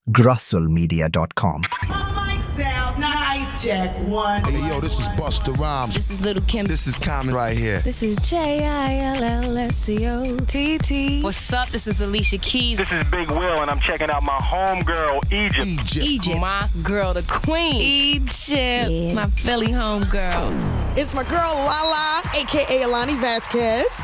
grosselmedia.com. Mic sound nice, check one. Hey, yo, this is Busta Rhymes. This is Little Kim. This is Common right here. This is JILLSCOTT. What's up? This is Alicia Keys. This is Big Will, and I'm checking out my homegirl, Egypt. My girl, the queen. Egypt. Yeah. My Philly homegirl. It's my girl Lala, a.k.a. Lala Vasquez,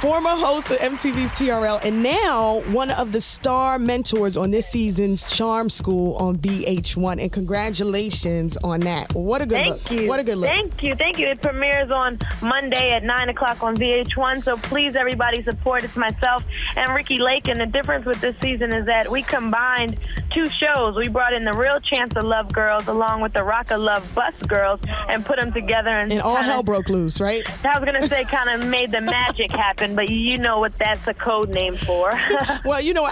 former host of MTV's TRL, and now one of the star mentors on this season's Charm School on VH1. And congratulations on that. What a good look. Thank you. What a good look. Thank you. It premieres on Monday at 9 o'clock on VH1, so please, everybody, support. It's myself and Ricki Lake, and the difference with this season is that we combined two shows. We brought in the Real Chance of Love girls along with the Rock of Love Bus girls and put them together. And all hell broke loose, right? I was going to say kind of made the magic happen, but you know what that's a code name for. Well, you know,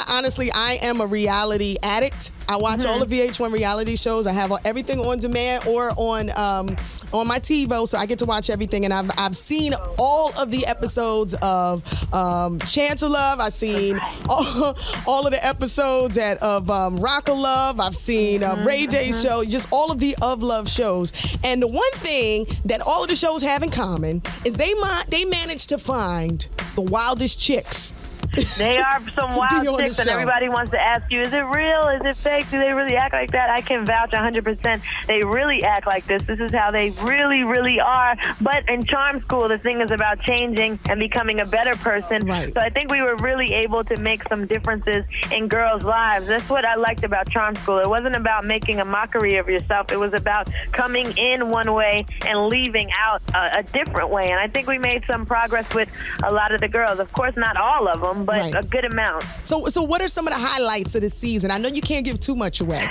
honestly, I am a reality addict. I watch all the VH1 reality shows. I have everything on demand or on my TiVo, so I get to watch everything. And I've seen all of the episodes of Chance of Love. I've seen all of the episodes of Rock of Love. I've seen Ray J's show, just all of the Of Love shows. And the one thing that all of the shows have in common is they managed to find the wildest chicks. They are some wild chicks, and everybody wants to ask you, is it real? Is it fake? Do they really act like that? I can vouch 100%. They really act like this. This is how they really, really are. But in Charm School, the thing is about changing and becoming a better person. Right. So I think we were really able to make some differences in girls' lives. That's what I liked about Charm School. It wasn't about making a mockery of yourself. It was about coming in one way and leaving out a different way. And I think we made some progress with a lot of the girls. Of course, not all of them, but a good amount. So what are some of the highlights of the season? I know you can't give too much away.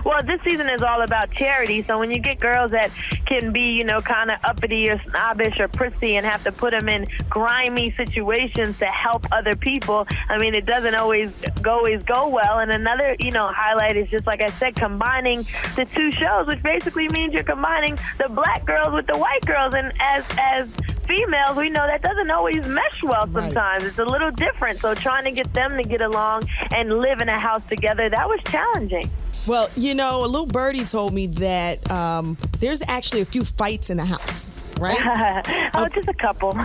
Well, this season is all about charity. So when you get girls that can be, you know, kind of uppity or snobbish or prissy and have to put them in grimy situations to help other people, I mean, it doesn't always go well. And another, you know, highlight is just, like I said, combining the two shows, which basically means you're combining the black girls with the white girls. And as females, we know that doesn't always mesh well sometimes. Right. It's a little different. So trying to get them to get along and live in a house together, that was challenging. Well, you know, a little birdie told me that there's actually a few fights in the house, right? Just a couple.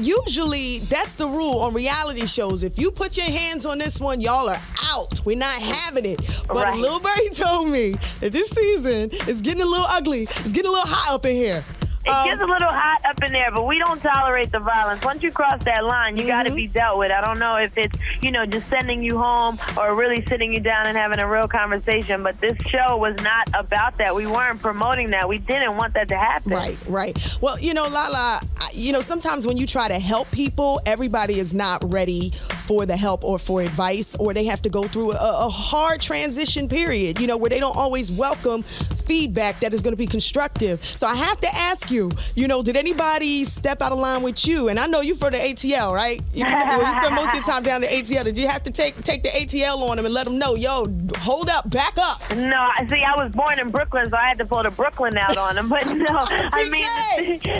Usually that's the rule on reality shows. If you put your hands on this one, y'all are out. We're not having it. But a little birdie told me that this season is getting a little ugly. It's getting a little hot up in here. It gets a little hot up in there, but we don't tolerate the violence. Once you cross that line, you got to be dealt with. I don't know if it's, you know, just sending you home or really sitting you down and having a real conversation, but this show was not about that. We weren't promoting that. We didn't want that to happen. Right. Well, you know, Lala, you know, sometimes when you try to help people, everybody is not ready for the help or for advice, or they have to go through a hard transition period, you know, where they don't always welcome feedback that is going to be constructive. So I have to ask you, you know, did anybody step out of line with you? And I know you for the ATL, right? You spend most of your time down the ATL. Did you have to take the ATL on them and let them know, yo, hold up, back up? No, see, I was born in Brooklyn, so I had to pull the Brooklyn out on them. But no, I mean,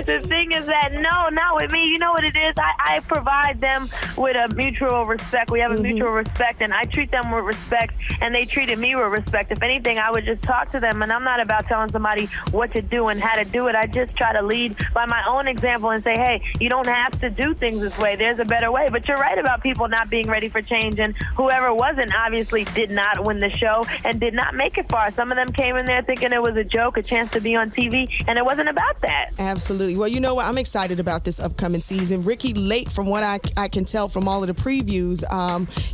the thing is that, no, not with me. You know what it is? I provide them with a mutual respect. We have a mutual respect, and I treat them with respect, and they treated me with respect. If anything, I would just talk to them, and I'm not about telling somebody what to do and how to do it. I just try to lead by my own example and say, hey, you don't have to do things this way. There's a better way. But you're right about people not being ready for change, and whoever wasn't obviously did not win the show and did not make it far. Some of them came in there thinking it was a joke, a chance to be on TV, and it wasn't about that. Absolutely. Well, you know what? I'm excited about this upcoming season. Ricki Lake, from what I can tell from all of the previews,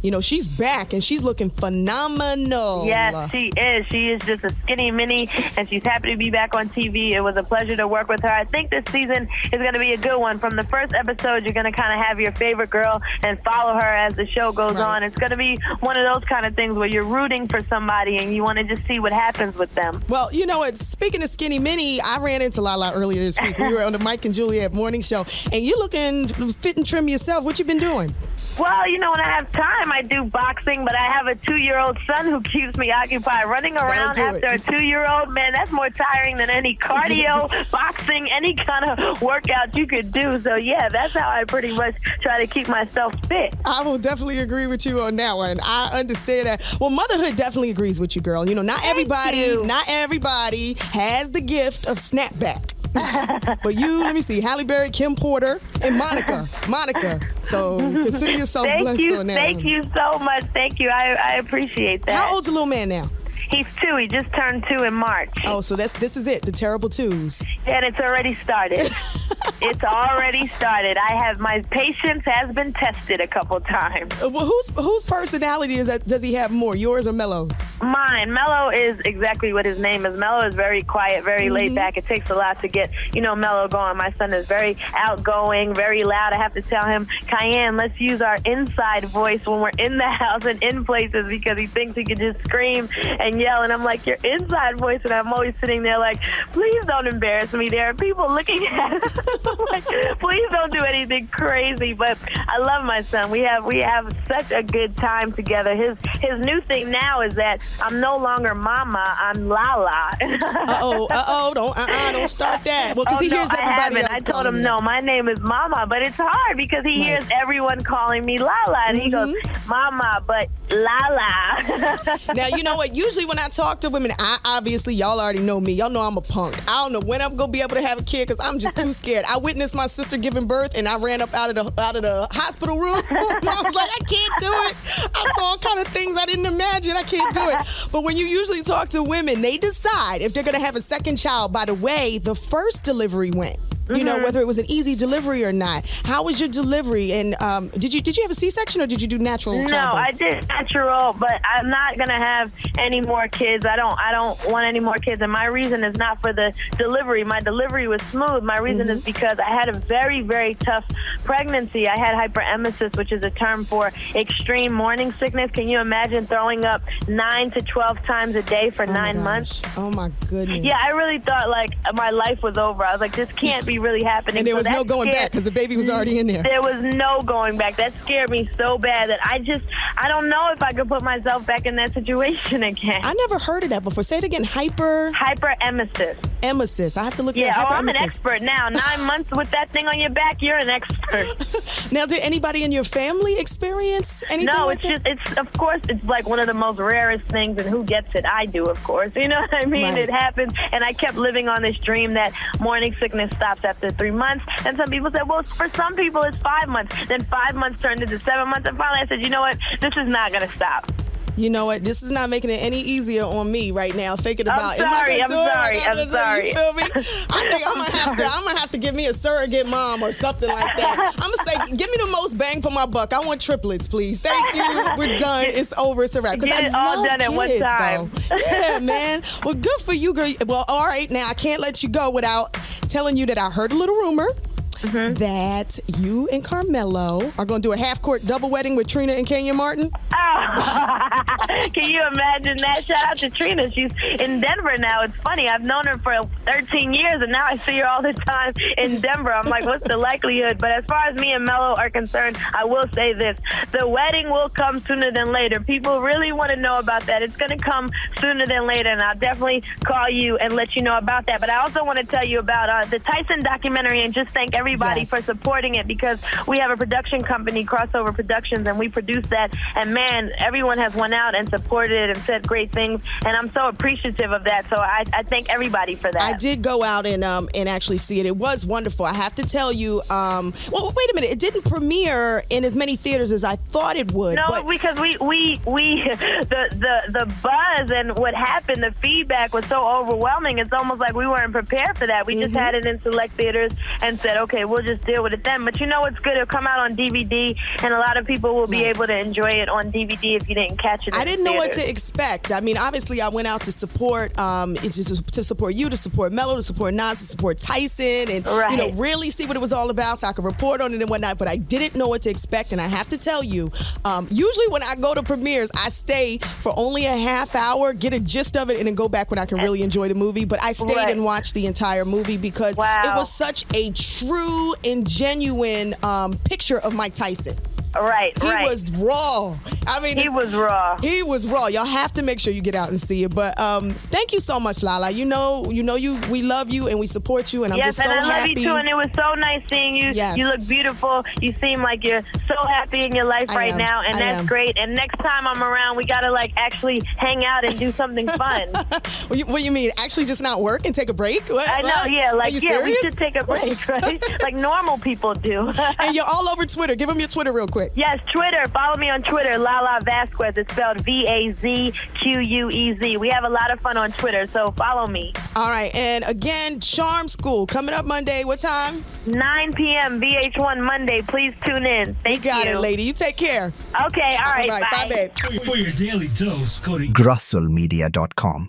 you know, she's back and she's looking phenomenal. Yes, she is. She is just a skinny mini, and she's happy to be back on TV. It was a pleasure to work with her. I think this season is going to be a good one. From the first episode, you're going to kind of have your favorite girl and follow her as the show goes on. It's going to be one of those kind of things where you're rooting for somebody and you want to just see what happens with them. Well, you know what? Speaking of skinny mini, I ran into Lala earlier this week. We were on the Mike and Juliet morning show, and you're looking fit and trim yourself. What you been doing? Well, when I have time, I do boxing, but I have a 2-year-old son who keeps me occupied. Running around after a 2-year-old, man, that's more tiring than any cardio, boxing, any kind of workout you could do. So, yeah, that's how I pretty much try to keep myself fit. I will definitely agree with you on that one. I understand that. Well, motherhood definitely agrees with you, girl. Not everybody has the gift of snapback. But you, let me see, Halle Berry, Kim Porter, and Monica. So consider yourself blessed on that. Thank you so much. Thank you. I appreciate that. How old's the little man now? He's 2. He just turned 2 in March. Oh, so this is it, the terrible 2s. And it's already started. It's already started. My patience has been tested a couple times. Well, whose personality is that? Does he have more, yours or Mello's? Mine. Mello is exactly what his name is. Mello is very quiet, very laid back. It takes a lot to get, Mello going. My son is very outgoing, very loud. I have to tell him, Cayenne, let's use our inside voice when we're in the house and in places, because he thinks he can just scream and yell. And I'm like, your inside voice. And I'm always sitting there like, please don't embarrass me. There are people looking at us. Like, please don't do anything crazy. But I love my son. We have such a good time together. His new thing now is that I'm no longer Mama. I'm Lala. Don't start that. Well, because he hears everybody else. I told him no. My name is Mama, but it's hard because he hears everyone calling me Lala, and he goes, Mama, but Lala. Now you know what? Usually when I talk to women, obviously y'all already know me. Y'all know I'm a punk. I don't know when I'm gonna be able to have a kid because I'm just too scared. I witnessed my sister giving birth, and I ran up out of the hospital room. I was like, I can't do it. I saw all kind of things I didn't imagine. I can't do it. But when you usually talk to women, they decide if they're gonna have a second child by the way the first delivery went. Whether it was an easy delivery or not. How was your delivery? And did you have a C-section or did you do natural childbirth? No, I did natural, but I'm not gonna have any more kids. I don't want any more kids. And my reason is not for the delivery. My delivery was smooth. My reason is because I had a very, very tough pregnancy. I had hyperemesis, which is a term for extreme morning sickness. Can you imagine throwing up 9 to 12 times a day for 9 months? Oh my goodness. Yeah, I really thought like my life was over. I was like, this can't be really happening. And there was no going back because the baby was already in there. There was no going back. That scared me so bad that I don't know if I could put myself back in that situation again. I never heard of that before. Say it again. Hyperemesis. Emesis. I have to look at hyperemesis. I'm an expert now. 9 months with that thing on your back, you're an expert. Now, did anybody in your family experience anything like that? No, it's of course, it's like one of the most rarest things, and who gets it? I do, of course. You know what I mean? Right. It happens, and I kept living on this dream that morning sickness stops after 3 months, and some people said, well, for some people it's 5 months. Then 5 months turned into 7 months, and finally I said, you know what? This is not going to stop. You know what? This is not making it any easier on me right now. Thinking about I'm sorry. You feel me? I think I'm gonna have to give me a surrogate mom or something like that. I'm gonna say, give me the most bang for my buck. I want triplets, please. Thank you. We're done. It's over. It's a wrap. Get it all done at one time. Yeah, man. Well, good for you, girl. Well, all right. Now I can't let you go without telling you that I heard a little rumor. That you and Carmelo are going to do a half-court double wedding with Trina and Kenya Martin? Oh. Can you imagine that? Shout out to Trina. She's in Denver now. It's funny. I've known her for 13 years, and now I see her all the time in Denver. I'm like, what's the likelihood? But as far as me and Melo are concerned, I will say this. The wedding will come sooner than later. People really want to know about that. It's going to come sooner than later, and I'll definitely call you and let you know about that. But I also want to tell you about the Tyson documentary and just thank everybody for supporting it, because we have a production company, Crossover Productions, and we produce that. And man, everyone has went out and supported it and said great things, and I'm so appreciative of that. So I thank everybody for that. I did go out and actually see it. It was wonderful. I have to tell you. Well, wait a minute. It didn't premiere in as many theaters as I thought it would. No, because the buzz and what happened, the feedback was so overwhelming. It's almost like we weren't prepared for that. We just had it in select theaters and said, okay, we'll just deal with it then. But you know what's good? It'll come out on DVD, and a lot of people will be able to enjoy it on DVD if you didn't catch it. I didn't know what to expect. I mean, obviously, I went out to support, to support you, to support Melo, to support Nas, to support Tyson, and really see what it was all about, so I could report on it and whatnot. But I didn't know what to expect, and I have to tell you, usually when I go to premieres, I stay for only a half hour, get a gist of it, and then go back when I can really enjoy the movie. But I stayed and watched the entire movie because it was such a true and genuine picture of Mike Tyson. Right. He was raw. I mean, He was raw. He was raw. Y'all have to make sure you get out and see it. But thank you so much, Lala. We love you and we support you, and I'm just so and I happy. love you too, and it was so nice seeing you. Yes. You look beautiful. You seem like you're so happy in your life right now, and that's great. And next time I'm around, we gotta actually hang out and do something fun. What you mean? Actually, just not work and take a break? What? I know, yeah, Are you we serious? should take a break, right? Like normal people do. And you're all over Twitter. Give them your Twitter real quick. Yes, Twitter. Follow me on Twitter, Lala Vasquez. It's spelled VAZQUEZ. We have a lot of fun on Twitter, so follow me. All right, and again, Charm School coming up Monday. What time? 9 p.m. VH1 Monday. Please tune in. Thank you. You got it, lady. You take care. Okay, all right, Bye, babe. For your daily dose, go to grusselmedia.com.